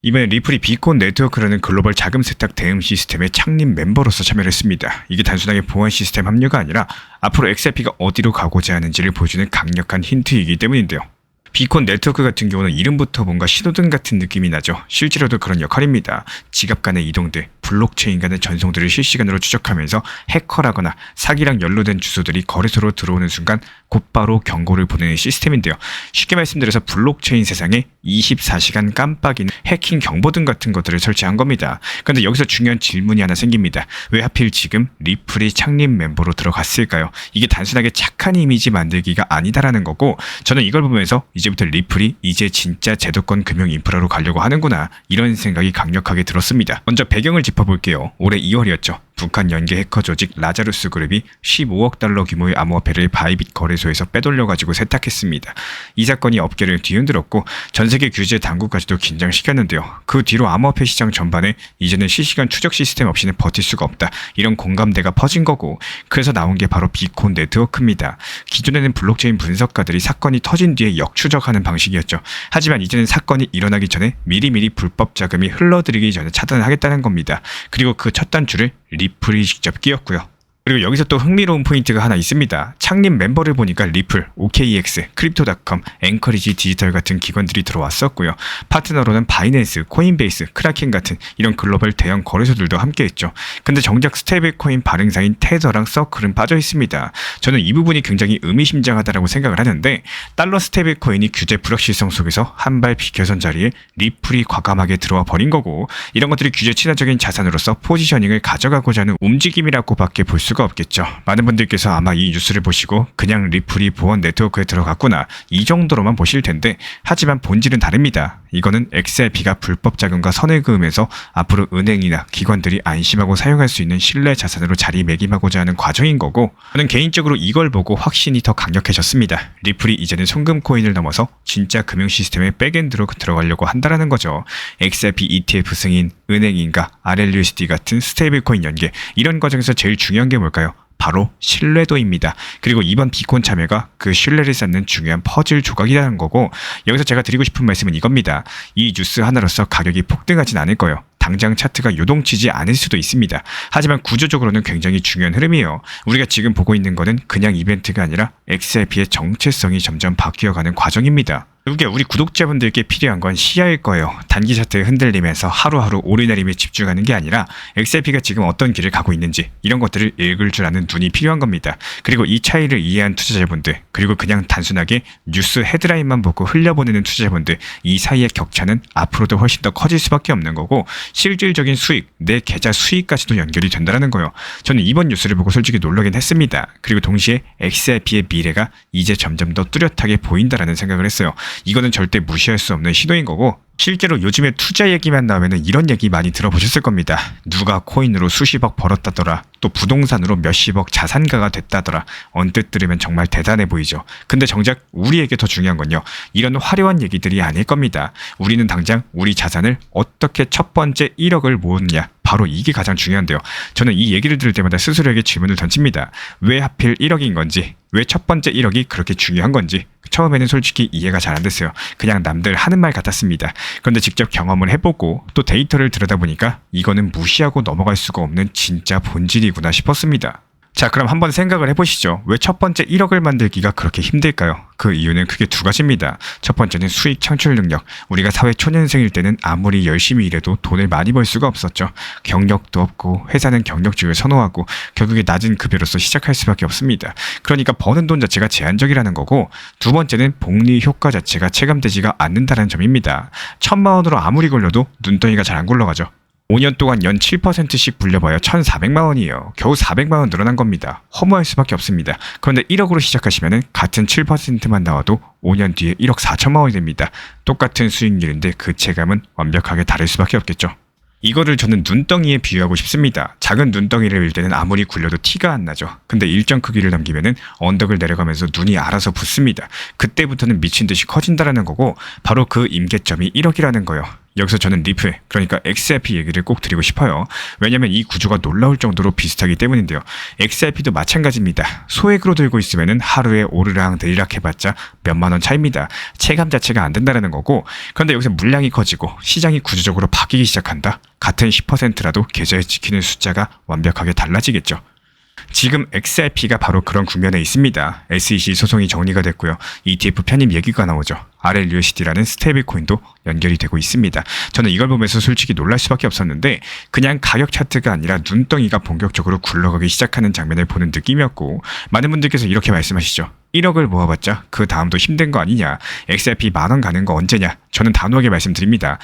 이번에 리플이 비콘 네트워크라는 글로벌 자금 세탁 대응 시스템의 창립 멤버로서 참여를 했습니다. 이게 단순하게 보안 시스템 합류가 아니라 앞으로 XRP가 어디로 가고자 하는지를 보여주는 강력한 힌트이기 때문인데요. 비콘 네트워크 같은 경우는 이름부터 뭔가 신호등 같은 느낌이 나죠. 실제로도 그런 역할입니다. 지갑 간의 이동들, 블록체인 간의 전송들을 실시간으로 추적하면서 해커라거나 사기랑 연루된 주소들이 거래소로 들어오는 순간 곧바로 경고를 보내는 시스템인데요. 쉽게 말씀드려서 블록체인 세상에 24시간 깜빡이는 해킹 경보등 같은 것들을 설치한 겁니다. 그런데 여기서 중요한 질문이 하나 생깁니다. 왜 하필 지금 리플이 창립 멤버로 들어갔을까요? 이게 단순하게 착한 이미지 만들기가 아니다라는 거고, 저는 이걸 보면서 이제부터 리플이 이제 진짜 제도권 금융 인프라로 가려고 하는구나, 이런 생각이 강력하게 들었습니다. 먼저 배경을 짚어볼게요. 올해 2월이었죠. 북한 연계 해커 조직 라자루스 그룹이 15억 달러 규모의 암호화폐를 바이빗 거래소에서 빼돌려가지고 세탁했습니다. 이 사건이 업계를 뒤흔들었고 전 세계 규제 당국까지도 긴장시켰는데요. 그 뒤로 암호화폐 시장 전반에 이제는 실시간 추적 시스템 없이는 버틸 수가 없다, 이런 공감대가 퍼진 거고, 그래서 나온 게 바로 비콘 네트워크입니다. 기존에는 블록체인 분석가들이 사건이 터진 뒤에 역추적하는 방식이었죠. 하지만 이제는 사건이 일어나기 전에 미리미리 불법 자금이 흘러들이기 전에 차단을 하겠다는 겁니다. 그리고 그 첫 단추를 리플이 직접 끼웠고요. 그리고 여기서 또 흥미로운 포인트가 하나 있습니다. 창립 멤버를 보니까 리플, OKX, 크립토닷컴, 앵커리지 디지털 같은 기관들이 들어왔었고요. 파트너로는 바이낸스, 코인베이스, 크라켄 같은 이런 글로벌 대형 거래소들도 함께했죠. 근데 정작 스테이블코인 발행사인 테더랑 서클은 빠져 있습니다. 저는 이 부분이 굉장히 의미심장하다고 생각을 하는데, 달러 스테이블코인이 규제 불확실성 속에서 한 발 비켜선 자리에 리플이 과감하게 들어와 버린 거고, 이런 것들이 규제 친화적인 자산으로서 포지셔닝을 가져가고자 하는 움직임이라고밖에 볼 수가 없겠죠. 많은 분들께서 아마 이 뉴스를 보시고 그냥 리플이 보안 네트워크에 들어갔구나, 이 정도로만 보실 텐데, 하지만 본질은 다릅니다. 이거는 XRP가 불법 자금과 선을 그으면서 앞으로 은행이나 기관들이 안심하고 사용할 수 있는 신뢰 자산으로 자리매김하고자 하는 과정인 거고, 저는 개인적으로 이걸 보고 확신이 더 강력해졌습니다. 리플이 이제는 송금 코인을 넘어서 진짜 금융 시스템의 백엔드로 들어가려고 한다라는 거죠. XRP ETF 승인, 은행인가, RLUSD 같은 스테이블 코인 연계, 이런 과정에서 제일 중요한 게 뭘까요? 바로 신뢰도입니다. 그리고 이번 비콘 참여가 그 신뢰를 쌓는 중요한 퍼즐 조각이라는 거고, 여기서 제가 드리고 싶은 말씀은 이겁니다. 이 뉴스 하나로서 가격이 폭등하진 않을 거예요. 당장 차트가 요동치지 않을 수도 있습니다. 하지만 구조적으로는 굉장히 중요한 흐름이에요. 우리가 지금 보고 있는 거는 그냥 이벤트가 아니라 XRP의 정체성이 점점 바뀌어가는 과정입니다. 결국에 우리 구독자분들께 필요한 건 시야일 거예요. 단기 차트에 흔들리면서 하루하루 오르내림에 집중하는 게 아니라 XRP가 지금 어떤 길을 가고 있는지, 이런 것들을 읽을 줄 아는 눈이 필요한 겁니다. 그리고 이 차이를 이해한 투자자분들, 그리고 그냥 단순하게 뉴스 헤드라인만 보고 흘려보내는 투자자분들, 이 사이의 격차는 앞으로도 훨씬 더 커질 수밖에 없는 거고, 실질적인 수익, 내 계좌 수익까지도 연결이 된다는 거예요. 저는 이번 뉴스를 보고 솔직히 놀라긴 했습니다. 그리고 동시에 XRP의 미래가 이제 점점 더 뚜렷하게 보인다라는 생각을 했어요. 이거는 절대 무시할 수 없는 시도인 거고, 실제로 요즘에 투자 얘기만 나오면 이런 얘기 많이 들어보셨을 겁니다. 누가 코인으로 수십억 벌었다더라, 또 부동산으로 몇십억 자산가가 됐다더라. 언뜻 들으면 정말 대단해 보이죠. 근데 정작 우리에게 더 중요한 건요, 이런 화려한 얘기들이 아닐 겁니다. 우리는 당장 우리 자산을 어떻게 첫 번째 1억을 모으느냐, 바로 이게 가장 중요한데요. 저는 이 얘기를 들을 때마다 스스로에게 질문을 던집니다. 왜 하필 1억인 건지, 왜 첫 번째 1억이 그렇게 중요한 건지. 처음에는 솔직히 이해가 잘 안 됐어요. 그냥 남들 하는 말 같았습니다. 그런데 직접 경험을 해보고 또 데이터를 들여다보니까 이거는 무시하고 넘어갈 수가 없는 진짜 본질이구나 싶었습니다. 자, 그럼 한번 생각을 해보시죠. 왜 첫 번째 1억을 만들기가 그렇게 힘들까요? 그 이유는 크게 두 가지입니다. 첫 번째는 수익 창출 능력. 우리가 사회 초년생일 때는 아무리 열심히 일해도 돈을 많이 벌 수가 없었죠. 경력도 없고, 회사는 경력직을 선호하고, 결국에 낮은 급여로서 시작할 수밖에 없습니다. 그러니까 버는 돈 자체가 제한적이라는 거고, 두 번째는 복리 효과 자체가 체감되지가 않는다는 점입니다. 1,000만 원으로 아무리 굴려도 눈덩이가 잘 안 굴러가죠. 5년 동안 연 7%씩 불려봐야 1,400만 원이에요. 겨우 400만 원 늘어난 겁니다. 허무할 수밖에 없습니다. 그런데 1억으로 시작하시면 같은 7%만 나와도 5년 뒤에 1억 4천만 원이 됩니다. 똑같은 수익률인데 그 체감은 완벽하게 다를 수밖에 없겠죠. 이거를 저는 눈덩이에 비유하고 싶습니다. 작은 눈덩이를 밀 때는 아무리 굴려도 티가 안 나죠. 근데 일정 크기를 넘기면은 언덕을 내려가면서 눈이 알아서 붙습니다. 그때부터는 미친 듯이 커진다라는 거고, 바로 그 임계점이 1억이라는 거예요. 여기서 저는 리플, 그러니까 XRP 얘기를 꼭 드리고 싶어요. 왜냐면 이 구조가 놀라울 정도로 비슷하기 때문인데요. XRP도 마찬가지입니다. 소액으로 들고 있으면 하루에 오르락 내리락 해봤자 몇만 원 차이입니다. 체감 자체가 안 된다는 거고, 그런데 여기서 물량이 커지고 시장이 구조적으로 바뀌기 시작한다? 같은 10%라도 계좌에 지키는 숫자가 완벽하게 달라지겠죠. 지금 XRP가 바로 그런 국면에 있습니다. SEC 소송이 정리가 됐고요. ETF 편입 얘기가 나오죠. RLUSD라는 스테이블 코인도 연결이 되고 있습니다. 저는 이걸 보면서 솔직히 놀랄 수밖에 없었는데 그냥 가격 차트가 아니라 눈덩이가 본격적으로 굴러가기 시작하는 장면을 보는 느낌이었고, 많은 분들께서 이렇게 말씀하시죠. 1억을 모아봤자 그 다음도 힘든 거 아니냐, XRP 10,000원 가는 거 언제냐. 저는 단호하게 말씀드립니다.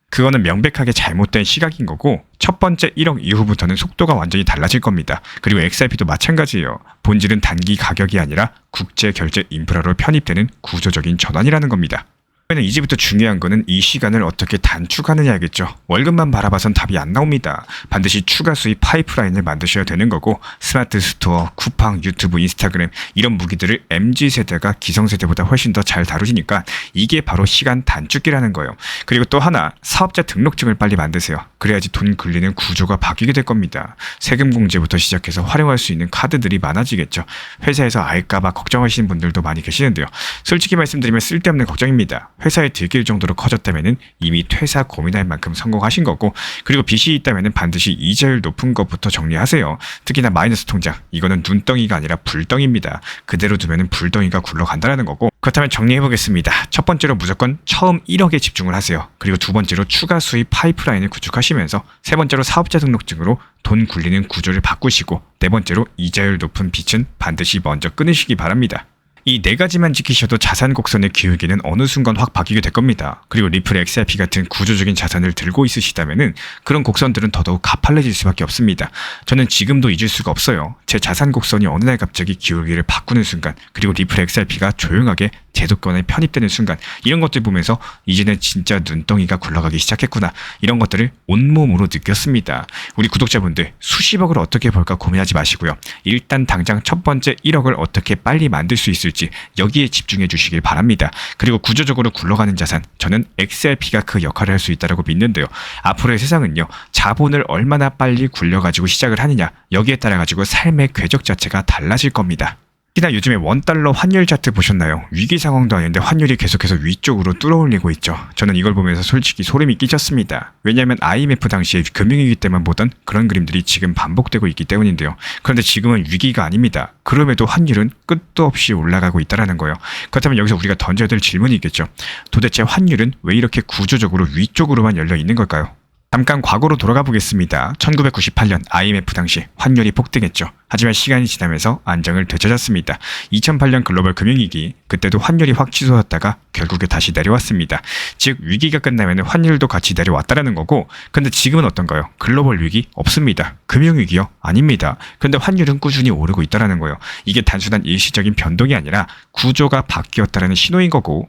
그거는 명백하게 잘못된 시각인 거고, 첫 번째 1억 이후부터는 속도가 완전히 달라질 겁니다. 그리고 XRP도 마찬가지예요. 본질은 단기 가격이 아니라 국제 결제 인프라로 편입되는 구조적인 전환이라는 겁니다. 이제부터 중요한 거는 이 시간을 어떻게 단축하느냐겠죠. 월급만 바라봐선 답이 안 나옵니다. 반드시 추가 수입 파이프라인을 만드셔야 되는 거고, 스마트 스토어, 쿠팡, 유튜브, 인스타그램 이런 무기들을 MZ세대가 기성세대보다 훨씬 더 잘 다루시니까 이게 바로 시간 단축기라는 거예요. 그리고 또 하나, 사업자 등록증을 빨리 만드세요. 그래야지 돈 굴리는 구조가 바뀌게 될 겁니다. 세금 공제부터 시작해서 활용할 수 있는 카드들이 많아지겠죠. 회사에서 알까봐 걱정하시는 분들도 많이 계시는데요. 솔직히 말씀드리면 쓸데없는 걱정입니다. 회사에 들킬 정도로 커졌다면 이미 퇴사 고민할 만큼 성공하신 거고, 그리고 빚이 있다면 반드시 이자율 높은 것부터 정리하세요. 특히나 마이너스 통장, 이거는 눈덩이가 아니라 불덩이입니다. 그대로 두면 불덩이가 굴러간다는 거고, 그렇다면 정리해보겠습니다. 첫 번째로 무조건 처음 1억에 집중을 하세요. 그리고 두 번째로 추가 수입 파이프라인을 구축하시면서, 세 번째로 사업자 등록증으로 돈 굴리는 구조를 바꾸시고, 네 번째로 이자율 높은 빚은 반드시 먼저 끊으시기 바랍니다. 이 네 가지만 지키셔도 자산 곡선의 기울기는 어느 순간 확 바뀌게 될 겁니다. 그리고 리플, XRP 같은 구조적인 자산을 들고 있으시다면은 그런 곡선들은 더더욱 가팔레질 수밖에 없습니다. 저는 지금도 잊을 수가 없어요. 제 자산 곡선이 어느 날 갑자기 기울기를 바꾸는 순간, 그리고 리플, XRP가 조용하게 제도권에 편입되는 순간, 이런 것들 보면서 이제는 진짜 눈덩이가 굴러가기 시작했구나, 이런 것들을 온몸으로 느꼈습니다. 우리 구독자분들, 수십억을 어떻게 벌까 고민하지 마시고요. 일단 당장 첫 번째 1억을 어떻게 빨리 만들 수 있을지 여기에 집중해 주시길 바랍니다. 그리고 구조적으로 굴러가는 자산, 저는 XRP가 그 역할을 할 수 있다고 믿는데요. 앞으로의 세상은요, 자본을 얼마나 빨리 굴려가지고 시작을 하느냐, 여기에 따라 가지고 삶의 궤적 자체가 달라질 겁니다. 특히나 요즘에 원달러 환율 차트 보셨나요? 위기 상황도 아닌데 환율이 계속해서 위쪽으로 뚫어올리고 있죠. 저는 이걸 보면서 솔직히 소름이 끼쳤습니다. 왜냐하면 IMF 당시에 금융위기 때만 보던 그런 그림들이 지금 반복되고 있기 때문인데요. 그런데 지금은 위기가 아닙니다. 그럼에도 환율은 끝도 없이 올라가고 있다는 거예요. 그렇다면 여기서 우리가 던져야 될 질문이 있겠죠. 도대체 환율은 왜 이렇게 구조적으로 위쪽으로만 열려 있는 걸까요? 잠깐 과거로 돌아가 보겠습니다. 1998년 IMF 당시 환율이 폭등했죠. 하지만 시간이 지나면서 안정을 되찾았습니다. 2008년 글로벌 금융위기, 그때도 환율이 확 치솟았다가 결국에 다시 내려왔습니다. 즉 위기가 끝나면 환율도 같이 내려왔다라는 거고, 근데 지금은 어떤가요? 글로벌 위기 없습니다. 금융위기요? 아닙니다. 근데 환율은 꾸준히 오르고 있다는 거예요. 이게 단순한 일시적인 변동이 아니라 구조가 바뀌었다는 신호인 거고,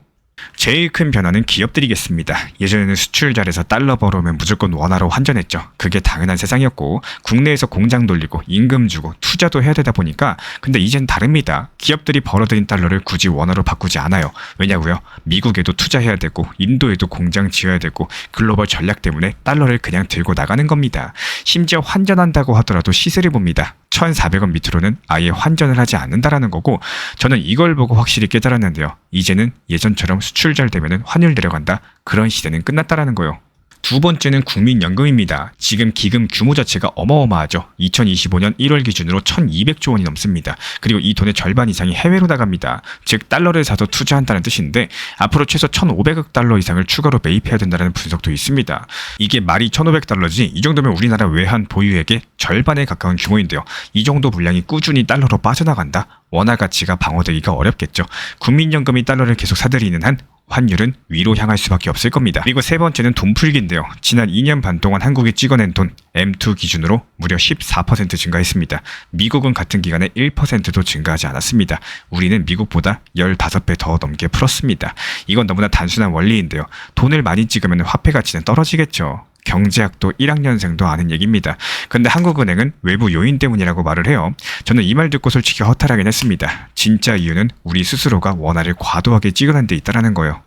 제일 큰 변화는 기업들이겠습니다. 예전에는 수출 잘해서 달러 벌어오면 무조건 원화로 환전했죠. 그게 당연한 세상이었고, 국내에서 공장 돌리고 임금 주고 투자도 해야 되다 보니까, 근데 이젠 다릅니다. 기업들이 벌어들인 달러를 굳이 원화로 바꾸지 않아요. 왜냐고요? 미국에도 투자해야 되고 인도에도 공장 지어야 되고 글로벌 전략 때문에 달러를 그냥 들고 나가는 겁니다. 심지어 환전한다고 하더라도 시세를 봅니다. 1,400원 밑으로는 아예 환전을 하지 않는다라는 거고, 저는 이걸 보고 확실히 깨달았는데요. 이제는 예전처럼 수출 잘 되면 환율 내려간다, 그런 시대는 끝났다라는 거예요. 두 번째는 국민연금입니다. 지금 기금 규모 자체가 어마어마하죠. 2025년 1월 기준으로 1,200조 원이 넘습니다. 그리고 이 돈의 절반 이상이 해외로 나갑니다. 즉 달러를 사서 투자한다는 뜻인데, 앞으로 최소 1,500억 달러 이상을 추가로 매입해야 된다는 분석도 있습니다. 이게 말이 1,500달러지 이 정도면 우리나라 외환 보유액의 절반에 가까운 규모인데요. 이 정도 물량이 꾸준히 달러로 빠져나간다? 원화 가치가 방어되기가 어렵겠죠. 국민연금이 달러를 계속 사들이는 한 환율은 위로 향할 수밖에 없을 겁니다. 그리고 세 번째는 돈풀기인데요. 지난 2년 반 동안 한국이 찍어낸 돈 M2 기준으로 무려 14% 증가했습니다. 미국은 같은 기간에 1%도 증가하지 않았습니다. 우리는 미국보다 15배 더 넘게 풀었습니다. 이건 너무나 단순한 원리인데요. 돈을 많이 찍으면 화폐 가치는 떨어지겠죠. 경제학도 1학년생도 아는 얘기입니다. 근데 한국은행은 외부 요인 때문이라고 말을 해요. 저는 이 말 듣고 솔직히 허탈하긴 했습니다. 진짜 이유는 우리 스스로가 원화를 과도하게 찍어낸 데 있다는 거예요.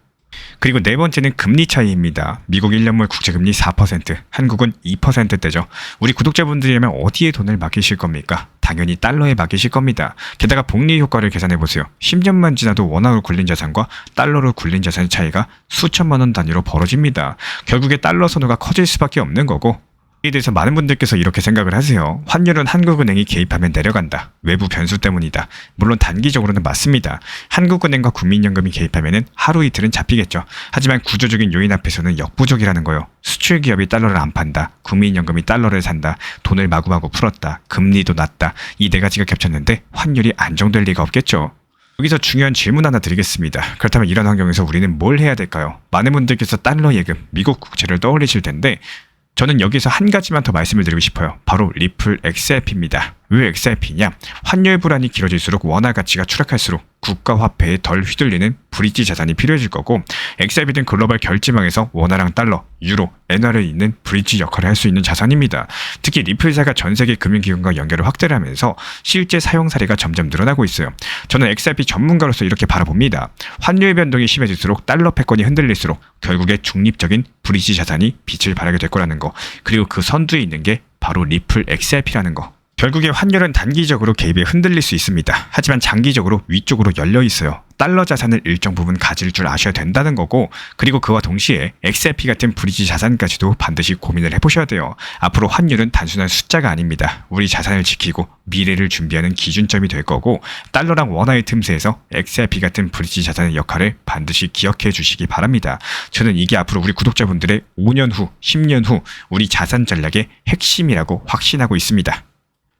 그리고 네 번째는 금리 차이입니다. 미국 1년물 국채금리 4%, 한국은 2%대죠. 우리 구독자분들이라면 어디에 돈을 맡기실 겁니까? 당연히 달러에 맡기실 겁니다. 게다가 복리 효과를 계산해보세요. 10년만 지나도 원화로 굴린 자산과 달러로 굴린 자산의 차이가 수천만 원 단위로 벌어집니다. 결국에 달러 선호가 커질 수밖에 없는 거고, 이에 대해서 많은 분들께서 이렇게 생각을 하세요. 환율은 한국은행이 개입하면 내려간다. 외부 변수 때문이다. 물론 단기적으로는 맞습니다. 한국은행과 국민연금이 개입하면 하루 이틀은 잡히겠죠. 하지만 구조적인 요인 앞에서는 역부족이라는 거요. 수출 기업이 달러를 안 판다. 국민연금이 달러를 산다. 돈을 마구마구 풀었다. 금리도 낮다. 이 네 가지가 겹쳤는데 환율이 안정될 리가 없겠죠. 여기서 중요한 질문 하나 드리겠습니다. 그렇다면 이런 환경에서 우리는 뭘 해야 될까요? 많은 분들께서 달러 예금, 미국 국채를 떠올리실 텐데 저는 여기서 한 가지만 더 말씀을 드리고 싶어요. 바로 리플 XRP입니다. 왜 XRP냐? 환율 불안이 길어질수록 원화 가치가 추락할수록 국가 화폐에 덜 휘둘리는 브릿지 자산이 필요해질 거고, XRP 등 글로벌 결제망에서 원화랑 달러, 유로, 엔화를 잇는 브릿지 역할을 할 수 있는 자산입니다. 특히 리플사가 전 세계 금융기관과 연결을 확대를 하면서 실제 사용 사례가 점점 늘어나고 있어요. 저는 XRP 전문가로서 이렇게 바라봅니다. 환율 변동이 심해질수록 달러 패권이 흔들릴수록 결국에 중립적인 브릿지 자산이 빛을 발하게 될 거라는 거, 그리고 그 선두에 있는 게 바로 리플 XRP라는 거. 결국에 환율은 단기적으로 개입에 흔들릴 수 있습니다. 하지만 장기적으로 위쪽으로 열려 있어요. 달러 자산을 일정 부분 가질 줄 아셔야 된다는 거고, 그리고 그와 동시에 XRP 같은 브릿지 자산까지도 반드시 고민을 해보셔야 돼요. 앞으로 환율은 단순한 숫자가 아닙니다. 우리 자산을 지키고 미래를 준비하는 기준점이 될 거고, 달러랑 원화의 틈새에서 XRP 같은 브릿지 자산의 역할을 반드시 기억해 주시기 바랍니다. 저는 이게 앞으로 우리 구독자분들의 5년 후, 10년 후 우리 자산 전략의 핵심이라고 확신하고 있습니다.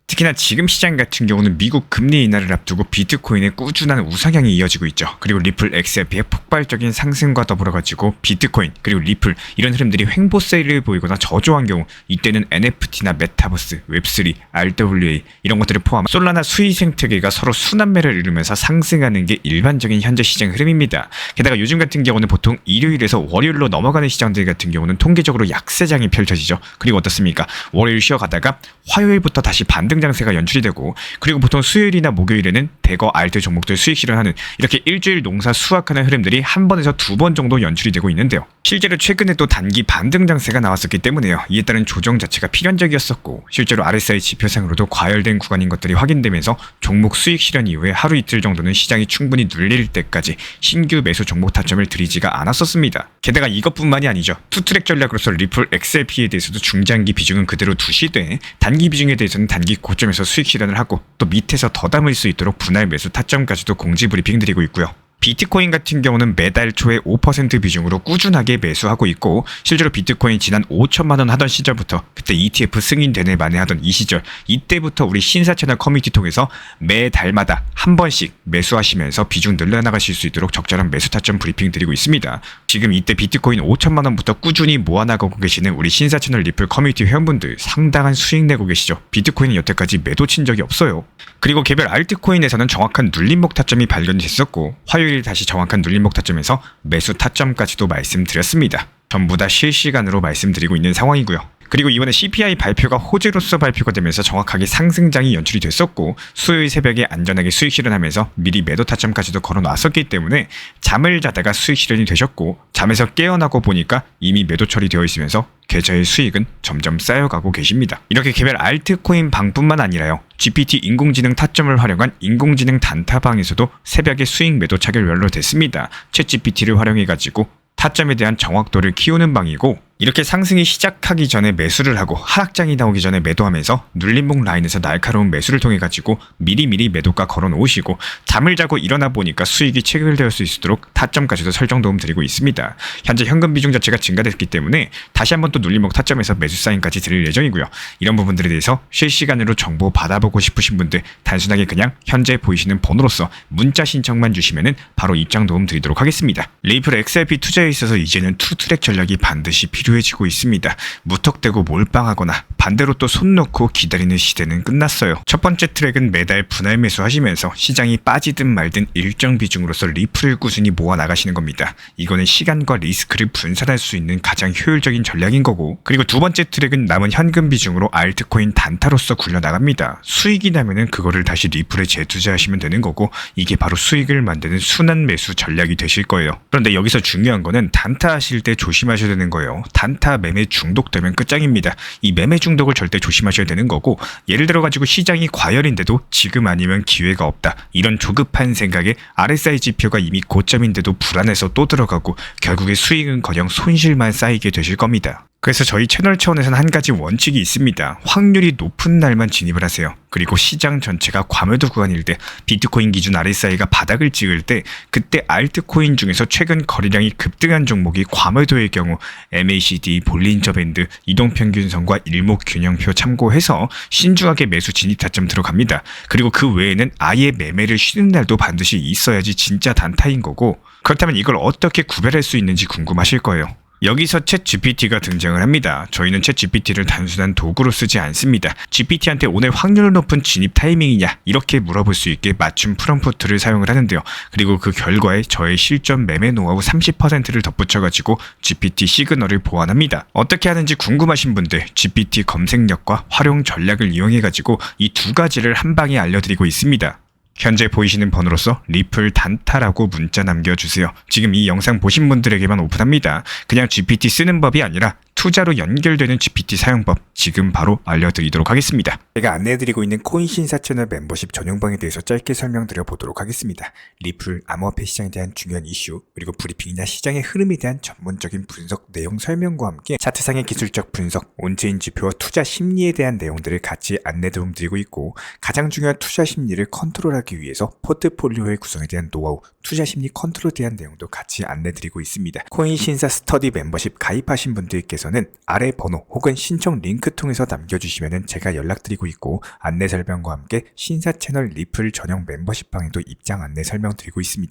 특히나 지금 시장 같은 경우는 미국 금리 인하를 앞두고 비트코인의 꾸준한 우상향이 이어지고 있죠. 그리고 리플 XRP의 폭발적인 상승과 더불어가지고 비트코인 그리고 리플 이런 흐름들이 횡보세를 보이거나 저조한 경우, 이때는 NFT나 메타버스, 웹3, RWA 이런 것들을 포함한 솔라나 수익 생태계가 서로 순환매를 이루면서 상승하는 게 일반적인 현재 시장 흐름입니다. 게다가 요즘 같은 경우는 보통 일요일에서 월요일로 넘어가는 시장들 같은 경우는 통계적으로 약세장이 펼쳐지죠. 그리고 어떻습니까? 월요일 쉬어가다가 화요일부터 다시 반등 장세가 연출이 되고, 그리고 보통 수요일이나 목요일에는 대거 알트 종목들 수익 실현하는, 이렇게 일주일 농사 수확하는 흐름들이 한 번에서 두 번 정도 연출이 되고 있는데요. 실제로 최근에 또 단기 반등 장세가 나왔었기 때문에요. 이에 따른 조정 자체가 필연적이었었고, 실제로 RSI 지표상으로도 과열된 구간인 것들이 확인되면서 종목 수익 실현 이후에 하루 이틀 정도는 시장이 충분히 눌릴 때까지 신규 매수 종목 타점을 들이지가 않았었습니다. 게다가 이것뿐만이 아니죠. 투트랙 전략으로서 리플 XRP에 대해서도 중장기 비중은 그대로 두시되 단기 비중에 대해서는 단기 고점에서 수익 실현을 하고, 또 밑에서 더 담을 수 있도록 분할 매수 타점까지도 공지 브리핑 드리고 있고요. 비트코인 같은 경우는 매달 초에 5% 비중으로 꾸준하게 매수하고 있고, 실제로 비트코인 지난 5천만 원 하던 시절부터, 그때 ETF 승인되네 만에 하던 이 시절, 이때부터 우리 신사 채널 커뮤니티 통해서 매달마다 한 번씩 매수하시면서 비중 늘려나가실 수 있도록 적절한 매수 타점 브리핑 드리고 있습니다. 지금 이때 비트코인 5천만 원부터 꾸준히 모아나가고 계시는 우리 신사 채널 리플 커뮤니티 회원분들 상당한 수익 내고 계시죠. 비트코인은 여태까지 매도 친 적이 없어요. 그리고 개별 알트코인에서는 정확한 눌림목 타점이 발견됐었고, 화요일 다시 정확한 눌림목 타점에서 매수 타점까지도 말씀드렸습니다. 전부 다 실시간으로 말씀드리고 있는 상황이고요. 그리고 이번에 CPI 발표가 호재로서 발표가 되면서 정확하게 상승장이 연출이 됐었고, 수요일 새벽에 안전하게 수익 실현하면서 미리 매도 타점까지도 걸어놨었기 때문에 잠을 자다가 수익 실현이 되셨고, 잠에서 깨어나고 보니까 이미 매도 처리되어 있으면서 계좌의 수익은 점점 쌓여가고 계십니다. 이렇게 개별 알트코인 방뿐만 아니라요, GPT 인공지능 타점을 활용한 인공지능 단타방에서도 새벽에 수익 매도 차결 완료됐습니다. 챗GPT를 활용해가지고 타점에 대한 정확도를 키우는 방이고, 이렇게 상승이 시작하기 전에 매수를 하고 하락장이 나오기 전에 매도하면서 눌림목 라인에서 날카로운 매수를 통해 가지고 미리미리 매도가 걸어 놓으시고, 잠을 자고 일어나 보니까 수익이 체결될 수 있도록 타점까지도 설정 도움 드리고 있습니다. 현재 현금 비중 자체가 증가됐기 때문에 다시 한번 또 눌림목 타점에서 매수 사인까지 드릴 예정이고요. 이런 부분들에 대해서 실시간으로 정보 받아보고 싶으신 분들 단순하게 그냥 현재 보이시는 번호로서 문자 신청만 주시면은 바로 입장 도움 드리도록 하겠습니다. 리플 XRP 투자에 있어서 이제는 투트랙 전략이 반드시 필요합니다. 지루해지고 있습니다. 무턱대고 몰빵하거나 반대로 또 손 놓고 기다리는 시대는 끝났어요. 첫 번째 트랙은 매달 분할 매수하시면서 시장이 빠지든 말든 일정 비중으로서 리플을 꾸준히 모아 나가시는 겁니다. 이거는 시간과 리스크를 분산할 수 있는 가장 효율적인 전략인 거고, 그리고 두 번째 트랙은 남은 현금 비중으로 알트코인 단타로서 굴려나갑니다. 수익이 나면은 그거를 다시 리플에 재투자하시면 되는 거고, 이게 바로 수익을 만드는 순환 매수 전략이 되실 거예요. 그런데 여기서 중요한 거는 단타 하실 때 조심하셔야 되는 거예요. 단타 매매 중독되면 끝장입니다. 이 매매 중독을 절대 조심하셔야 되는 거고, 예를 들어 가지고 시장이 과열인데도 지금 아니면 기회가 없다, 이런 조급한 생각에 RSI 지표가 이미 고점인데도 불안해서 또 들어가고 결국에 수익은커녕 손실만 쌓이게 되실 겁니다. 그래서 저희 채널 차원에서는 한 가지 원칙이 있습니다. 확률이 높은 날만 진입을 하세요. 그리고 시장 전체가 과매도 구간일 때, 비트코인 기준 RSI가 바닥을 찍을 때, 그때 알트코인 중에서 최근 거래량이 급등한 종목이 과매도의 경우 MACD, 볼린저 밴드, 이동평균선과 일목균형표 참고해서 신중하게 매수 진입 타점 들어갑니다. 그리고 그 외에는 아예 매매를 쉬는 날도 반드시 있어야지 진짜 단타인 거고, 그렇다면 이걸 어떻게 구별할 수 있는지 궁금하실 거예요. 여기서 챗 GPT가 등장을 합니다. 저희는 챗 GPT를 단순한 도구로 쓰지 않습니다. GPT한테 오늘 확률 높은 진입 타이밍이냐, 이렇게 물어볼 수 있게 맞춤 프롬프트를 사용을 하는데요. 그리고 그 결과에 저의 실전 매매 노하우 30%를 덧붙여가지고 GPT 시그널을 보완합니다. 어떻게 하는지 궁금하신 분들 GPT 검색력과 활용 전략을 이용해가지고 이 두 가지를 한 방에 알려드리고 있습니다. 현재 보이시는 번호로서 리플 단타라고 문자 남겨주세요. 지금 이 영상 보신 분들에게만 오픈합니다. 그냥 GPT 쓰는 법이 아니라 투자로 연결되는 GPT 사용법 지금 바로 알려드리도록 하겠습니다. 제가 안내해드리고 있는 코인 신사 채널 멤버십 전용방에 대해서 짧게 설명드려 보도록 하겠습니다. 리플, 암호화폐 시장에 대한 중요한 이슈, 그리고 브리핑이나 시장의 흐름에 대한 전문적인 분석 내용 설명과 함께 차트상의 기술적 분석, 온체인 지표와 투자 심리에 대한 내용들을 같이 안내 도움 드리고 있고, 가장 중요한 투자 심리를 컨트롤하기 위해서 포트폴리오의 구성에 대한 노하우, 투자 심리 컨트롤에 대한 내용도 같이 안내 드리고 있습니다. 코인 신사 스터디 멤버십 가입하신 분들께서는 아래 번호 혹은 신청 링크 통해서 남겨주시면 제가 연락드리고 있고, 안내 설명과 함께 신사 채널 리플 전용 멤버십 방에도 입장 안내 설명드리고 있습니다.